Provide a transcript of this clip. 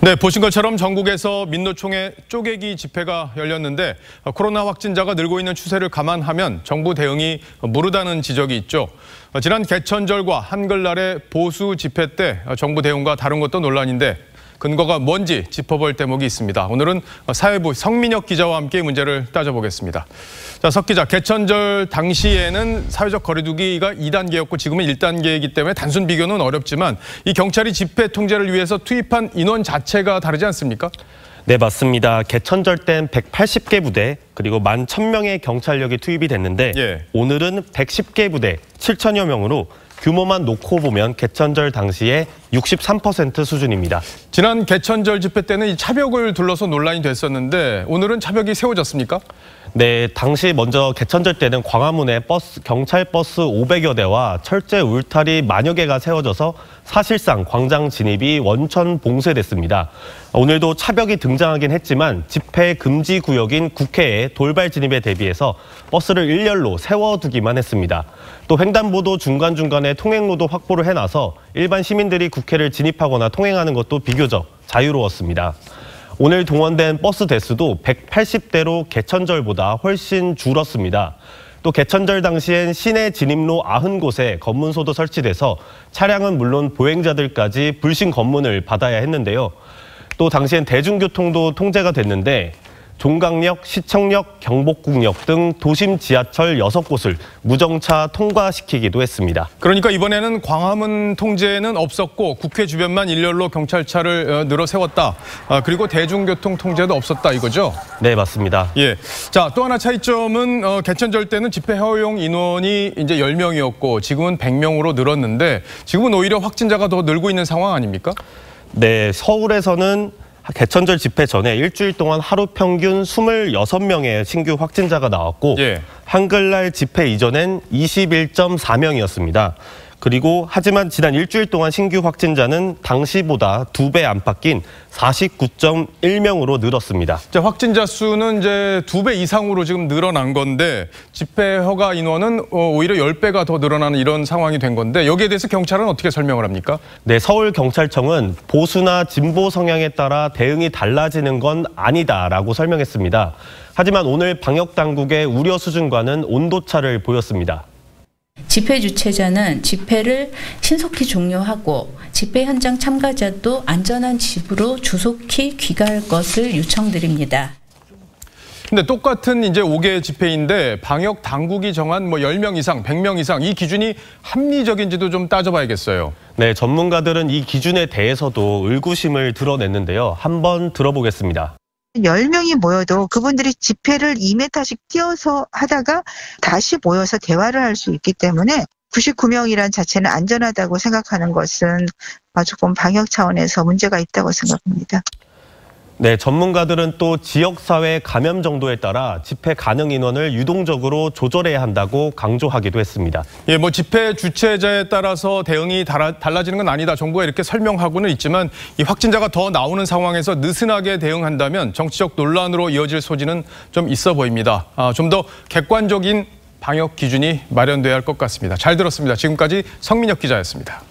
네, 보신 것처럼 전국에서 민노총의 쪼개기 집회가 열렸는데 코로나 확진자가 늘고 있는 추세를 감안하면 정부 대응이 무르다는 지적이 있죠. 지난 개천절과 한글날의 보수 집회 때 정부 대응과 다른 것도 논란인데 근거가 뭔지 짚어볼 대목이 있습니다. 오늘은 사회부 성민혁 기자와 함께 문제를 따져보겠습니다. 자, 석 기자, 개천절 당시에는 사회적 거리두기가 2단계였고 지금은 1단계이기 때문에 단순 비교는 어렵지만 이 경찰이 집회 통제를 위해서 투입한 인원 자체가 다르지 않습니까? 네, 맞습니다. 개천절 땐 180개 부대 그리고 11,000명의 경찰력이 투입이 됐는데 오늘은 110개 부대 7천여 명으로 규모만 놓고 보면 개천절 당시에 63% 수준입니다. 지난 개천절 집회 때는 이 차벽을 둘러서 논란이 됐었는데 오늘은 차벽이 세워졌습니까? 네, 당시 먼저 개천절 때는 광화문에 경찰 버스 500여 대와 철제 울타리 만여 개가 세워져서 사실상 광장 진입이 원천 봉쇄됐습니다. 오늘도 차벽이 등장하긴 했지만 집회 금지 구역인 국회에 돌발 진입에 대비해서 버스를 일렬로 세워두기만 했습니다. 또 횡단보도 중간중간에 통행로도 확보를 해놔서 일반 시민들이 국회를 진입하거나 통행하는 것도 비교적 자유로웠습니다. 오늘 동원된 버스 대수도 180대로 개천절보다 훨씬 줄었습니다. 또 개천절 당시엔 시내 진입로 90곳에 검문소도 설치돼서 차량은 물론 보행자들까지 불신 검문을 받아야 했는데요. 또 당시엔 대중교통도 통제가 됐는데 종강역, 시청역, 경복궁역 등 도심 지하철 6곳을 무정차 통과시키기도 했습니다. 그러니까 이번에는 광화문 통제는 없었고 국회 주변만 일렬로 경찰차를 늘어 세웠다. 그리고 대중교통 통제도 없었다 이거죠? 네, 맞습니다. 예. 자, 또 하나 차이점은 개천절 때는 집회 허용 인원이 이제 10명이었고 지금은 100명으로 늘었는데 지금은 오히려 확진자가 더 늘고 있는 상황 아닙니까? 네, 서울에서는 개천절 집회 전에 일주일 동안 하루 평균 26명의 신규 확진자가 나왔고 한글날 집회 이전엔 21.4명이었습니다. 그리고 하지만 지난 일주일 동안 신규 확진자는 당시보다 2배 안팎인 49.1명으로 늘었습니다. 확진자 수는 이제 2배 이상으로 지금 늘어난 건데 집회 허가 인원은 오히려 10배가 더 늘어나는 이런 상황이 된 건데 여기에 대해서 경찰은 어떻게 설명을 합니까? 네, 서울경찰청은 보수나 진보 성향에 따라 대응이 달라지는 건 아니다라고 설명했습니다. 하지만 오늘 방역당국의 우려 수준과는 온도차를 보였습니다. 집회 주최자는 집회를 신속히 종료하고 집회 현장 참가자도 안전한 집으로 조속히 귀가할 것을 요청드립니다. 근데 똑같은 이제 5개 집회인데 방역 당국이 정한 10명 이상, 100명 이상 이 기준이 합리적인지도 좀 따져봐야겠어요. 네, 전문가들은 이 기준에 대해서도 의구심을 드러냈는데요. 한번 들어보겠습니다. 10명이 모여도 그분들이 집회를 2m씩 뛰어서 하다가 다시 모여서 대화를 할 수 있기 때문에 99명이란 자체는 안전하다고 생각하는 것은 조금 방역 차원에서 문제가 있다고 생각합니다. 네, 전문가들은 또 지역사회 감염 정도에 따라 집회 가능 인원을 유동적으로 조절해야 한다고 강조하기도 했습니다. 예, 집회 주최자에 따라서 대응이 달라지는 건 아니다. 정부가 이렇게 설명하고는 있지만 이 확진자가 더 나오는 상황에서 느슨하게 대응한다면 정치적 논란으로 이어질 소지는 좀 있어 보입니다. 좀 더 객관적인 방역 기준이 마련돼야 할 것 같습니다. 잘 들었습니다. 지금까지 성민혁 기자였습니다.